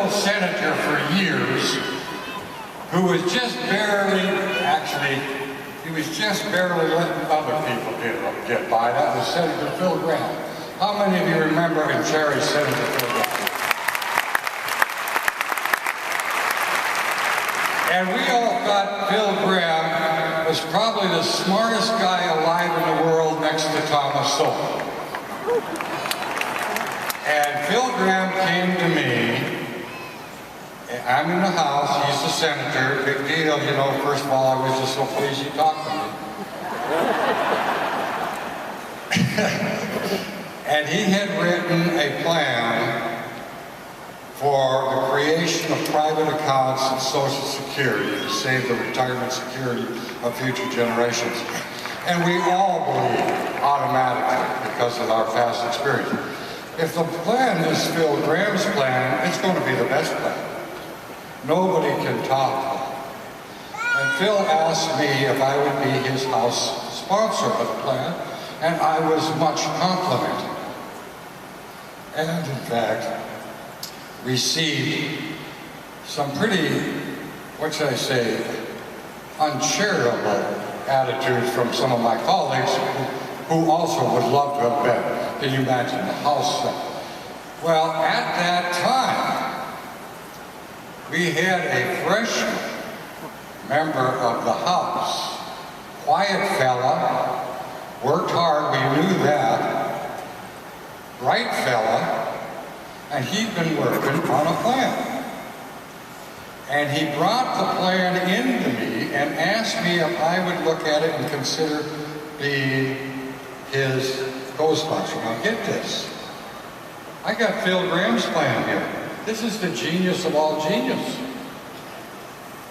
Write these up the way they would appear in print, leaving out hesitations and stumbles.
little senator for years who was just barely, actually, he was just barely letting other people get by. That was Senator Phil Graham. How many of you remember and cherish Senator Phil Graham? And we all thought Phil Graham was probably the smartest guy alive in the world next to Thomas Sowell. And Phil Graham came to me. I'm in the House, he's the senator, big deal, you know. First of all, I was just so pleased he talked to me. And he had written a plan for the creation of private accounts in Social Security to save the retirement security of future generations. And we all believe automatically because of our past experience. If the plan is Phil Graham's plan, it's going to be the best plan. Nobody can top that. And Phil asked me if I would be his House sponsor of the plan, and I was much complimented. And in fact, received some pretty, what should I say, uncharitable attitudes from some of my colleagues who also would love to have been. Can you imagine the House? Well, at that time, we had a freshman member of the House, quiet fella, worked hard, we knew that, bright fella, and he'd been working on a plan. And he brought the plan into me and asked me if I would look at it and consider being his co-sponsor. Now get this, I got Phil Graham's plan here. This is the genius of all genius.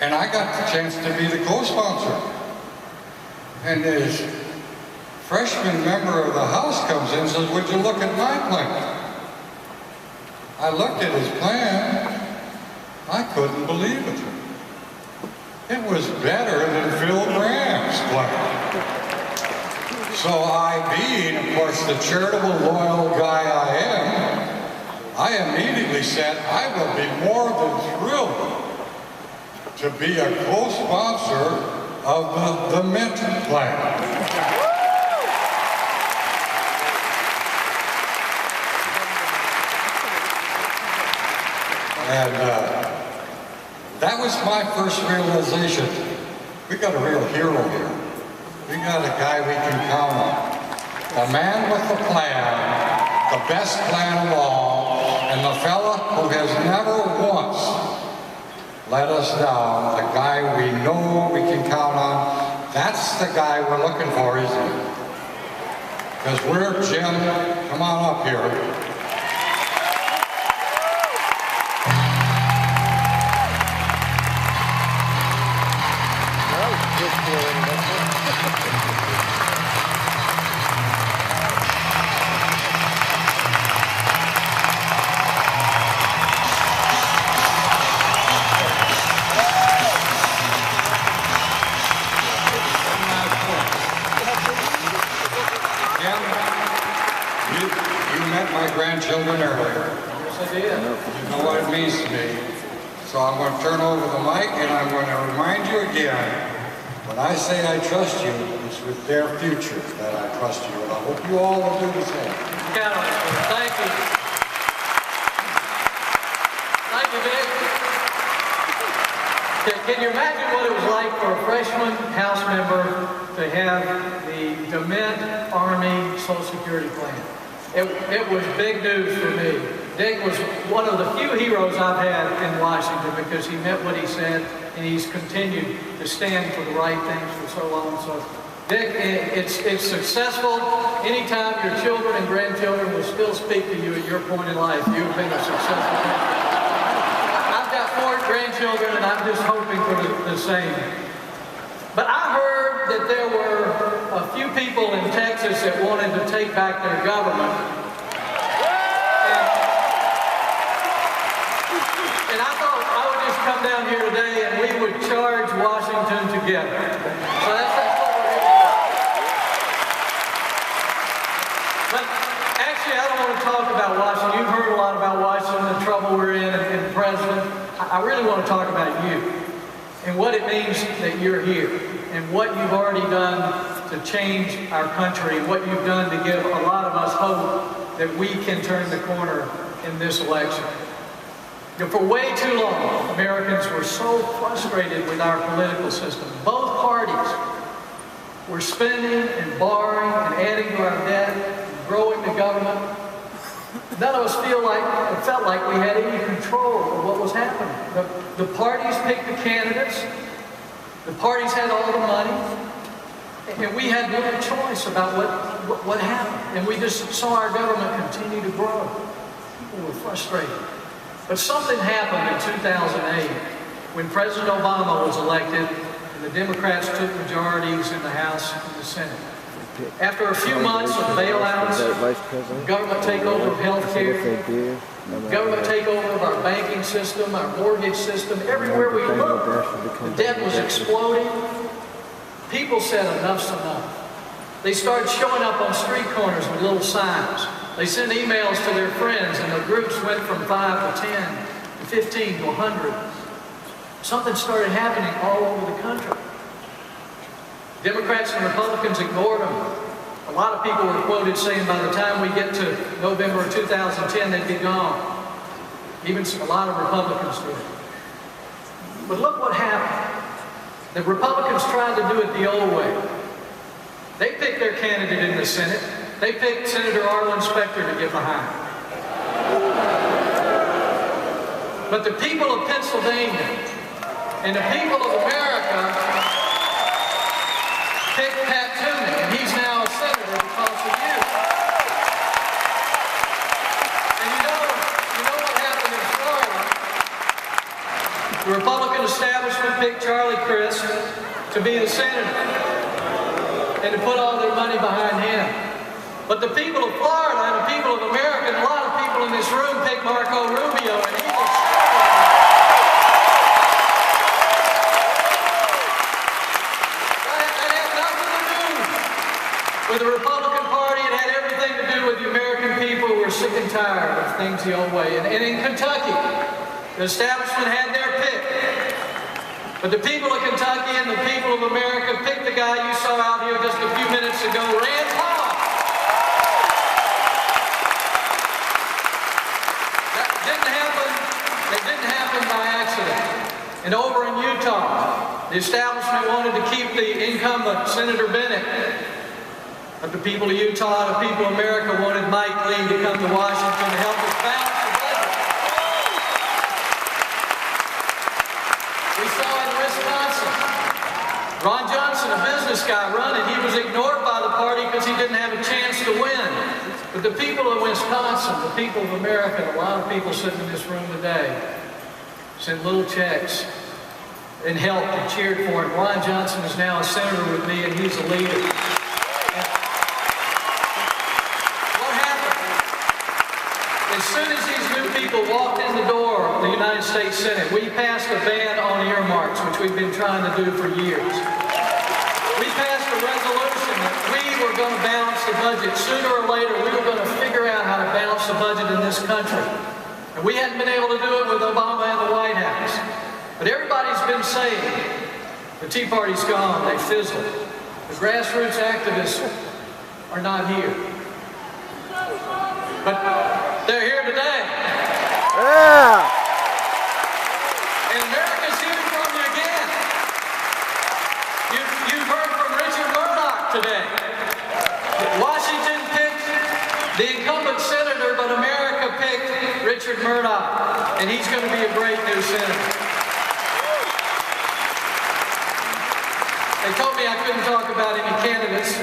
And I got the chance to be the co-sponsor. And this freshman member of the House comes in and says, would you look at my plan? I looked at his plan. I couldn't believe it. It was better than Phil Graham's plan. So I, being, of course, the charitable, loyal guy I am, I immediately said, I will be more than thrilled to be a co-sponsor of the DeMint plan. And that was my first realization. We got a real hero here. We got a guy we can count on. A man with a plan, the best plan of all, and the fella who has never once let us down, the guy we know we can count on. That's the guy we're looking for, isn't it? Because we're, Jim, come on up here. Grandchildren earlier. Yes, I did. You know what it means to me. So I'm going to turn over the mic and I'm going to remind you again, when I say I trust you, it's with their future that I trust you. And I hope you all will do the same. Count on it. Thank you. Thank you, Dick. Can you imagine what it was like for a freshman House member to have the DeMint Army Social Security plan? It was big news for me. Dick was one of the few heroes I've had in Washington because he meant what he said and he's continued to stand for the right things for so long. So, Dick, it's successful. Anytime your children and grandchildren will still speak to you at your point in life, you've been a successful man. I've got 4 grandchildren and I'm just hoping for the same. But I heard that there were a few people in Texas that wanted to take back their government. And I thought I would just come down here today and we would charge Washington together. So that's what we're here to do. But actually, I don't want to talk about Washington. You've heard a lot about Washington, the trouble we're in, and President I really want to talk about you and what it means that you're here and what you've already done to change our country, what you've done to give a lot of us hope that we can turn the corner in this election. You know, for way too long, Americans were so frustrated with our political system. Both parties were spending and borrowing and adding to our debt, and growing the government. None of us felt like we had any control of what was happening. The parties picked the candidates. The parties had all the money. And we had little choice about what happened. And we just saw our government continue to grow. People were frustrated. But something happened in 2008 when President Obama was elected and the Democrats took majorities in the House and the Senate. After a few months of bailouts, government takeover of health care, government takeover of our banking system, our mortgage system, everywhere we looked, the debt was exploding. People said enough's enough. They started showing up on street corners with little signs. They sent emails to their friends, and the groups went from 5 to 10 to 15 to 100. Something started happening all over the country. Democrats and Republicans ignored them. A lot of people were quoted saying by the time we get to November of 2010, they'd be gone. Even a lot of Republicans did. But look what happened. The Republicans tried to do it the old way. They picked their candidate in the Senate. They picked Senator Arlen Specter to get behind. But the people of Pennsylvania and the people of America picked Pat Toomey, and he's now a senator because of you. And you know what happened in Florida? The Republican establishment picked Charlie Crist to be the senator and to put all their money behind him. But the people of Florida and the people of America and a lot of people in this room picked Marco Rubio, and he's a senator. That had nothing to do with the Republican Party. It had everything to do with the American people who were sick and tired of things the old way. And in Kentucky, the establishment had their pick. But the people of Kentucky and the people of America picked the guy you saw out here just a few minutes ago, Rand Paul. That didn't happen by accident. And over in Utah, the establishment wanted to keep the incumbent, Senator Bennett. But the people of Utah, the people of America wanted Mike Lee to come to Washington to help us balance the budget. We saw in Wisconsin, Ron Johnson, a business guy running, he was ignored by the party because he didn't have a chance to win. But the people of Wisconsin, the people of America, and a lot of people sitting in this room today, sent little checks and helped and cheered for him. Ron Johnson is now a senator with me, and he's a leader. And what happened? As soon as these new people walked in the door of the United States Senate, we passed a ban on earmarks, which we've been trying to do for years. We passed a resolution that we were going to balance the budget. Sooner or later, we were going to figure out how to balance the budget in this country. And we hadn't been able to do it with Obama and the White House. But everybody's been saying, the Tea Party's gone, they fizzled. The grassroots activists are not here. But they're here today. Yeah! And America's hearing from you again. You've heard from Richard Murdoch today. Washington picked the incumbent senator, but America picked Richard Murdoch. And he's going to be a great new senator. They told me I couldn't talk about any candidates.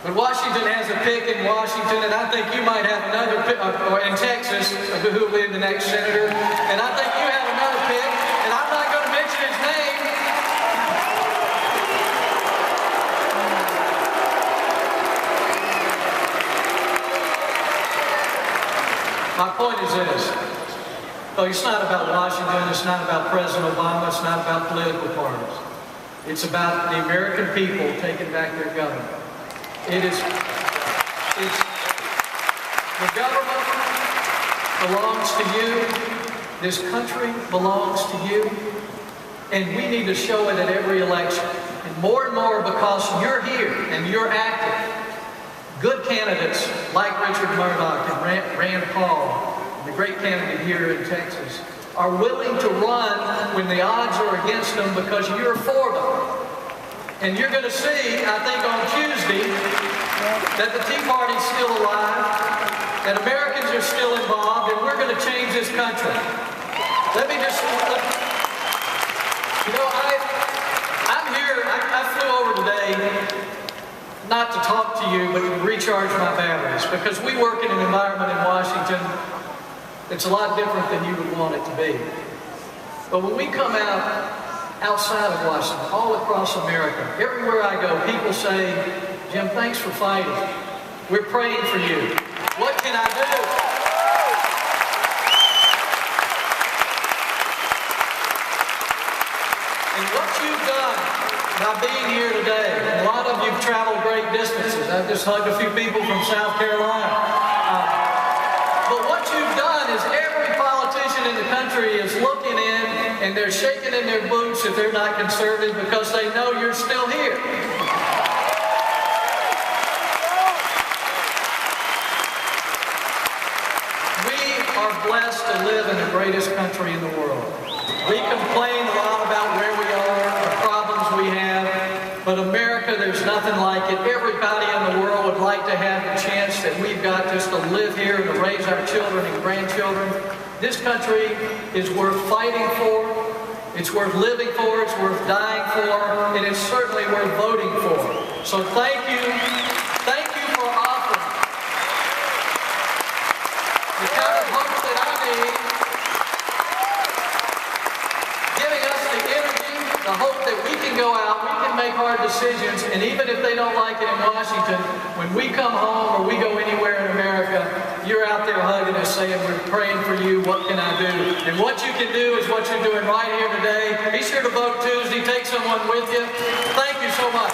But Washington has a pick in Washington, and I think you might have another pick, or in Texas, who will be the next senator. And I think you have another pick, and I'm not going to mention his name. My point is this. So it's not about Washington, it's not about President Obama, it's not about political parties. It's about the American people taking back their government. The government belongs to you, This country belongs to you, and we need to show it at every election. And more because you're here and you're active. Good candidates like Richard Murdoch and Rand Paul, the great candidate here in Texas, are willing to run when the odds are against them because you're for them. And you're going to see, I think on Tuesday, that the Tea Party's still alive, that Americans are still involved, and we're going to change this country. Let me just, you know, I'm here, I flew over today, not to talk to you, but to recharge my batteries, because we work in an environment in Washington that's a lot different than you would want it to be. But when we come outside of Washington, all across America, everywhere I go, people say, Jim, thanks for fighting. We're praying for you. What can I do? And what you've done by being here today, a lot of you've traveled great distances. I've just hugged a few people from South Carolina. But what you've done is every politician in the country is looking in and they're shaking in their boots if they're not conservative because they know you're still here. We are blessed to live in the greatest country in the world. We complain a lot about where we are, the problems we have, but America, there's nothing like it. Everybody in the world would like to have the chance that we've got just to live here and to raise our children and grandchildren. This country is worth fighting for, it's worth living for, it's worth dying for, and it's certainly worth voting for. So thank you for offering the kind of hope that I need, giving us the energy, the hope that we can go out, we can make hard decisions, and even if they don't like it in Washington, when we come home or we go anywhere in America, you're out there hugging us saying, we're praying for you, what can I do? And what you can do is what you're doing right here today. Be sure to vote Tuesday, take someone with you. Thank you so much.